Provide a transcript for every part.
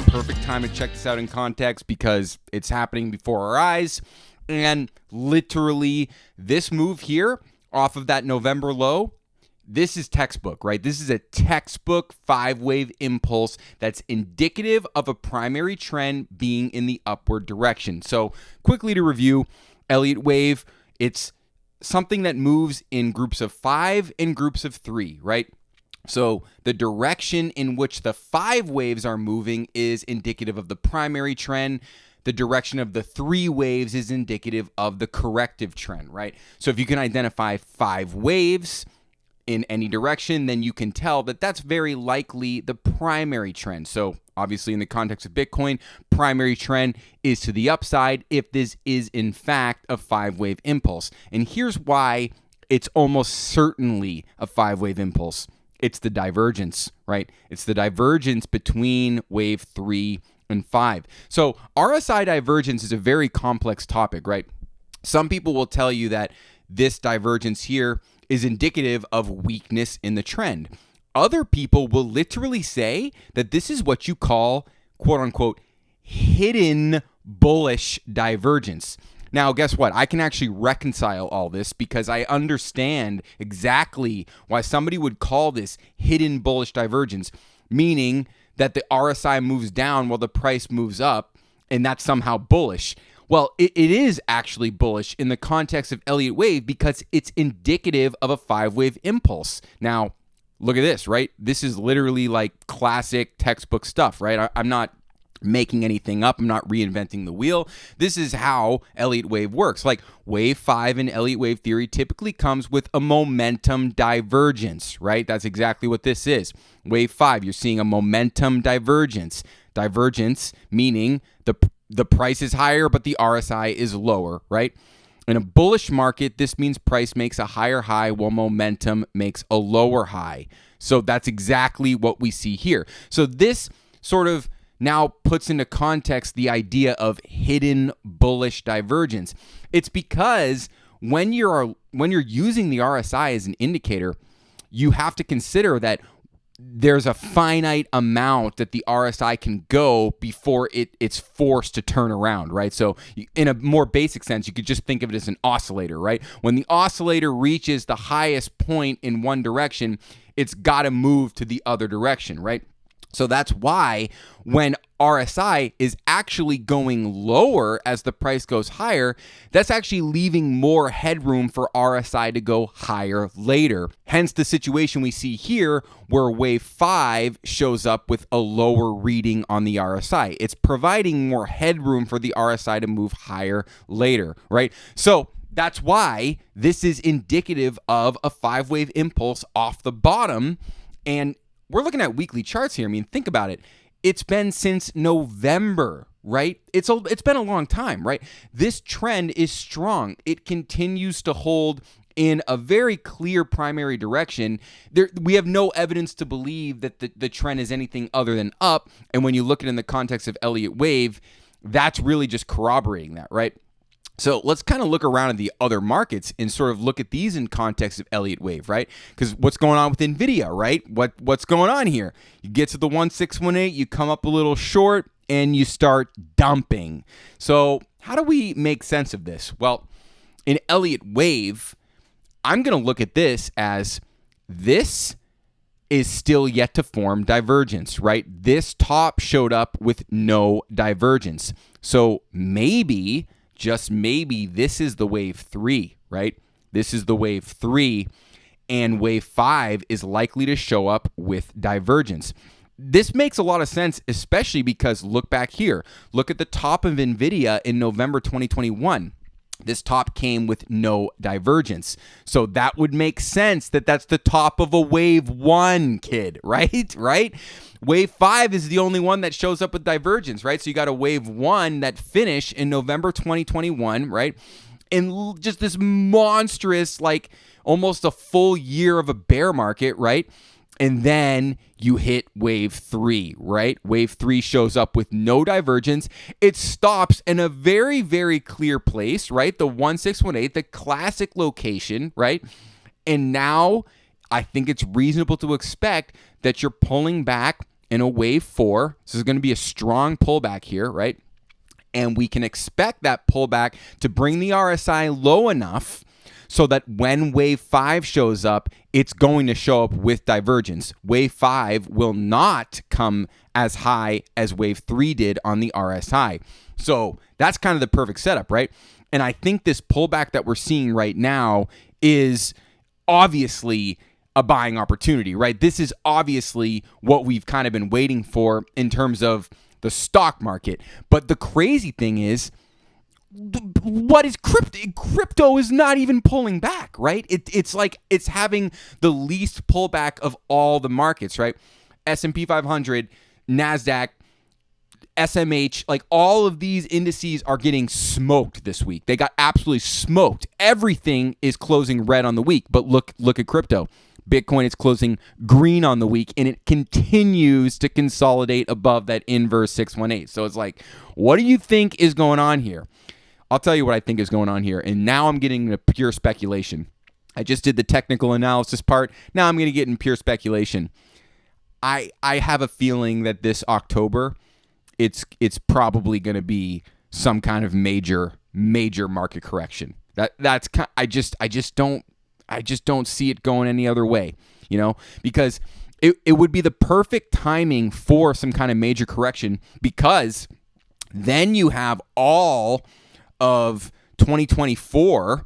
perfect time to check this out in context because it's happening before our eyes. And literally, this move here off of that November low, this is textbook, right? This is a textbook 5-wave impulse that's indicative of a primary trend being in the upward direction. So quickly to review, Elliott wave, it's something that moves in groups of 5 and groups of 3, right? So the direction in which the 5 waves are moving is indicative of the primary trend. The direction of the 3 waves is indicative of the corrective trend, right? So if you can identify 5 waves in any direction, then you can tell that that's very likely the primary trend. So obviously in the context of Bitcoin, primary trend is to the upside if this is in fact a 5-wave impulse. And here's why it's almost certainly a 5-wave impulse. It's the divergence, right? It's the divergence between wave 3 and 5. So RSI divergence is a very complex topic, right? Some people will tell you that this divergence here is indicative of weakness in the trend. Other people will literally say that this is what you call, quote unquote, hidden bullish divergence. Now, guess what? I can actually reconcile all this because I understand exactly why somebody would call this hidden bullish divergence, meaning that the RSI moves down while the price moves up, and that's somehow bullish. Well, it is actually bullish in the context of Elliott wave because it's indicative of a 5-wave impulse. Now, look at this, right? This is literally like classic textbook stuff, right? I'm not making anything up. I'm not reinventing the wheel. This is how Elliott wave works. Like wave 5 in Elliott wave theory typically comes with a momentum divergence, right? That's exactly what this is. Wave 5, you're seeing a momentum divergence. Divergence meaning the price is higher, but the RSI is lower, right? In a bullish market, this means price makes a higher high while momentum makes a lower high. So that's exactly what we see here. So this sort of now puts into context the idea of hidden bullish divergence. It's because when you're using the RSI as an indicator, you have to consider that there's a finite amount that the RSI can go before it's forced to turn around, right? So in a more basic sense, you could just think of it as an oscillator, right? When the oscillator reaches the highest point in one direction, it's got to move to the other direction, right? So that's why when RSI is actually going lower as the price goes higher, that's actually leaving more headroom for RSI to go higher later. Hence the situation we see here where wave 5 shows up with a lower reading on the RSI. It's providing more headroom for the RSI to move higher later, right? So that's why this is indicative of a 5-wave impulse off the bottom. And we're looking at weekly charts here. I mean, think about it. It's been since November, right? It's been a long time, right? This trend is strong. It continues to hold in a very clear primary direction. We have no evidence to believe that the trend is anything other than up. And when you look at it in the context of Elliott wave, that's really just corroborating that, right? So let's kind of look around at the other markets and sort of look at these in context of Elliott wave, right? Because what's going on with NVIDIA, right? What's going on here? You get to the 1618, you come up a little short, and you start dumping. So how do we make sense of this? Well, in Elliott wave, I'm going to look at this as this is still yet to form divergence, right? This top showed up with no divergence. So maybe, just maybe, this is the wave 3, right? This is the wave 3, and wave 5 is likely to show up with divergence. This makes a lot of sense, especially because look back here. Look at the top of NVIDIA in November 2021. This top came with no divergence. So that would make sense that that's the top of a wave 1, kid, right? Right? Wave 5 is the only one that shows up with divergence, right? So you got a wave 1 that finished in November 2021, right? And just this monstrous, like almost a full year of a bear market, right? And then you hit wave 3, right? Wave 3 shows up with no divergence. It stops in a very, very clear place, right? The 1618, the classic location, right? And now I think it's reasonable to expect that you're pulling back in a wave 4. This is going to be a strong pullback here, right? And we can expect that pullback to bring the RSI low enough so that when wave 5 shows up, it's going to show up with divergence. Wave 5 will not come as high as wave 3 did on the RSI. So that's kind of the perfect setup, right? And I think this pullback that we're seeing right now is obviously a buying opportunity, right? This is obviously what we've kind of been waiting for in terms of the stock market. But the crazy thing is, what is crypto? Crypto is not even pulling back, right? It's like it's having the least pullback of all the markets, right? S&P 500, NASDAQ, SMH, like all of these indices are getting smoked this week. They got absolutely smoked. Everything is closing red on the week, but look at crypto. Bitcoin is closing green on the week, and it continues to consolidate above that inverse 618. So it's like, what do you think is going on here? I'll tell you what I think is going on here, and now I'm getting into pure speculation. I just did the technical analysis part. Now I'm going to get in pure speculation. I have a feeling that this October, it's probably going to be some kind of major market correction. I just don't see it going any other way, because it would be the perfect timing for some kind of major correction, because then you have all of 2024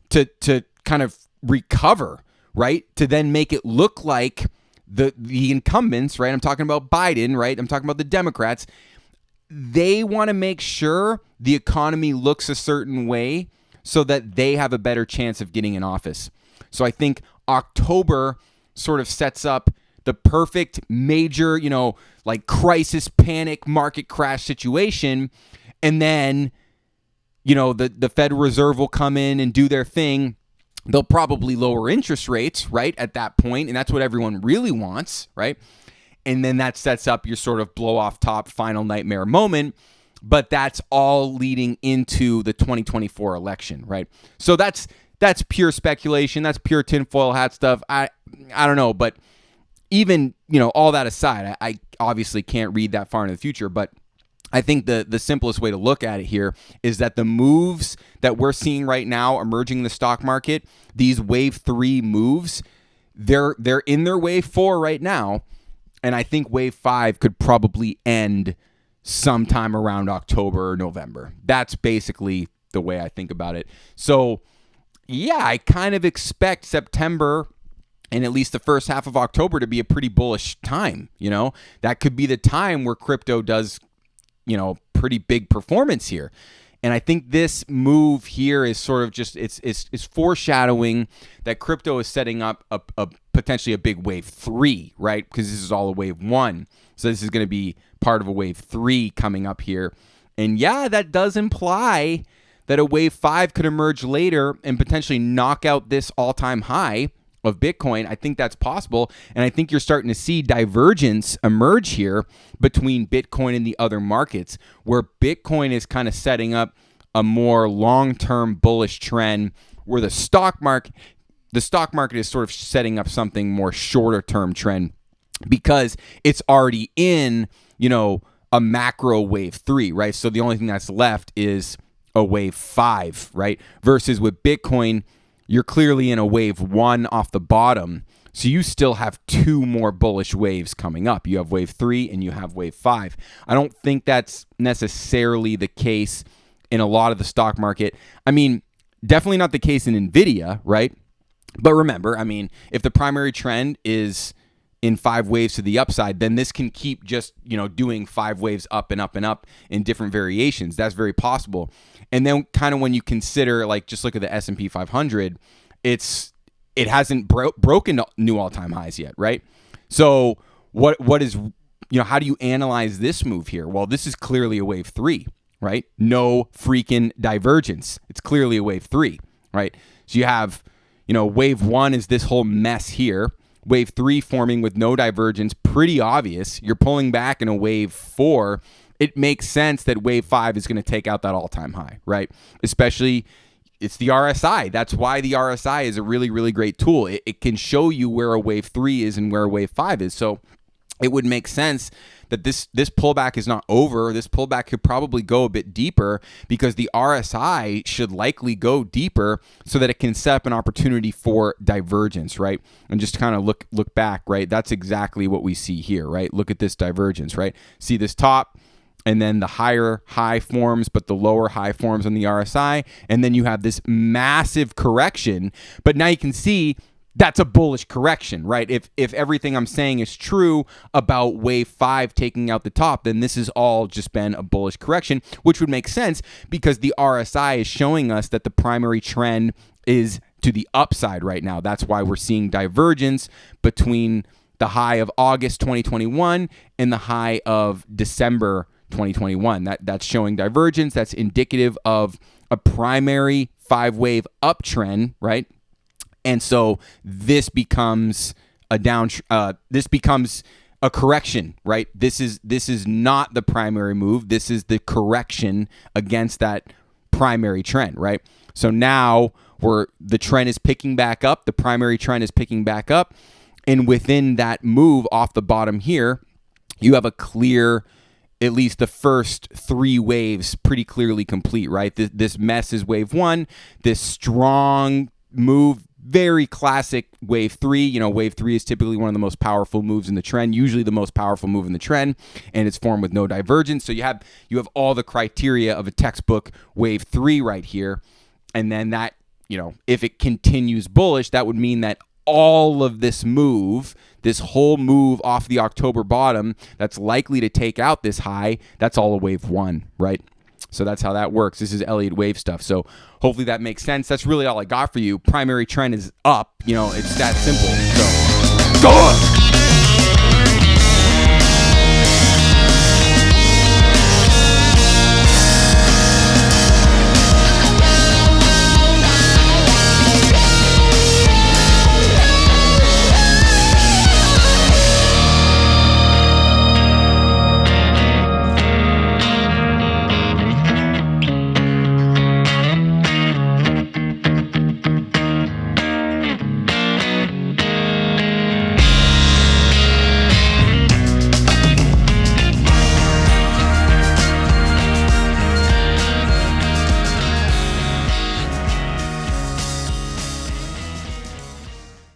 to kind of recover, right? To then make it look like the incumbents, right? I'm talking about Biden, right? I'm talking about the Democrats. They want to make sure the economy looks a certain way so that they have a better chance of getting in office. So I think October sort of sets up the perfect major, like crisis, panic, market crash situation. And then, the Federal Reserve will come in and do their thing. They'll probably lower interest rates, right, at that point, and that's what everyone really wants, right? And then that sets up your sort of blow-off top final nightmare moment, but that's all leading into the 2024 election, right? So that's pure speculation. That's pure tinfoil hat stuff. I don't know, but even, all that aside, I obviously can't read that far into the future, but I think the simplest way to look at it here is that the moves that we're seeing right now emerging in the stock market, these wave 3 moves, they're in their wave 4 right now, and I think wave 5 could probably end sometime around October or November. That's basically the way I think about it. So, yeah, I kind of expect September and at least the first half of October to be a pretty bullish time. That could be the time where crypto does pretty big performance here. And I think this move here is sort of just, it's foreshadowing that crypto is setting up a potentially a big wave 3, right? Because this is all a wave 1. So this is going to be part of a wave 3 coming up here. And yeah, that does imply that a wave 5 could emerge later and potentially knock out this all-time high of Bitcoin. I think that's possible. And I think you're starting to see divergence emerge here between Bitcoin and the other markets, where Bitcoin is kind of setting up a more long-term bullish trend, where the stock market is sort of setting up something more shorter-term trend, because it's already in, a macro wave 3, right? So the only thing that's left is a wave 5, right? Versus with Bitcoin, you're clearly in a wave 1 off the bottom. So you still have 2 more bullish waves coming up. You have wave 3 and you have wave 5. I don't think that's necessarily the case in a lot of the stock market. I mean, definitely not the case in NVIDIA, right? But remember, if the primary trend is in 5 waves to the upside, then this can keep just, doing 5 waves up and up and up in different variations. That's very possible. And then kind of when you consider, like, just look at the S&P 500, it hasn't broken new all-time highs yet, right? So what is, how do you analyze this move here? Well, this is clearly a wave 3, right? No freaking divergence. It's clearly a wave 3, right? So you have, wave 1 is this whole mess here. Wave 3 forming with no divergence, pretty obvious. You're pulling back in a wave 4. It makes sense that wave 5 is going to take out that all-time high, right? Especially, it's the RSI. That's why the RSI is a really, really great tool. It can show you where a wave 3 is and where a wave 5 is. So it would make sense that this pullback is not over. This pullback could probably go a bit deeper because the RSI should likely go deeper so that it can set up an opportunity for divergence, right? And just kind of look back, right? That's exactly what we see here, right? Look at this divergence, right? See this top, and then the higher high forms, but the lower high forms on the RSI, and then you have this massive correction. But now you can see that's a bullish correction, right? If everything I'm saying is true about wave 5 taking out the top, then this has all just been a bullish correction, which would make sense because the RSI is showing us that the primary trend is to the upside right now. That's why we're seeing divergence between the high of August 2021 and the high of December 2021. That's showing divergence. That's indicative of a primary 5-wave uptrend, right? And so this becomes a this becomes a correction, right? This is not the primary move. This is the correction against that primary trend, right? So now the trend is picking back up. The primary trend is picking back up. And within that move off the bottom here, you have a clear, at least the first 3 waves pretty clearly complete, right? This mess is wave 1. This strong move, very classic wave 3. You know, wave 3 is typically one of the most powerful moves in the trend, usually the most powerful move in the trend, and it's formed with no divergence. So you have all the criteria of a textbook wave 3 right here. And then that, you know, if it continues bullish, that would mean that all of this move, this whole move off the October bottom that's likely to take out this high, that's all a wave 1, right? So that's how that works. This is Elliott wave stuff. So hopefully that makes sense. That's really all I got for you. Primary trend is up. You know, it's that simple. So go on.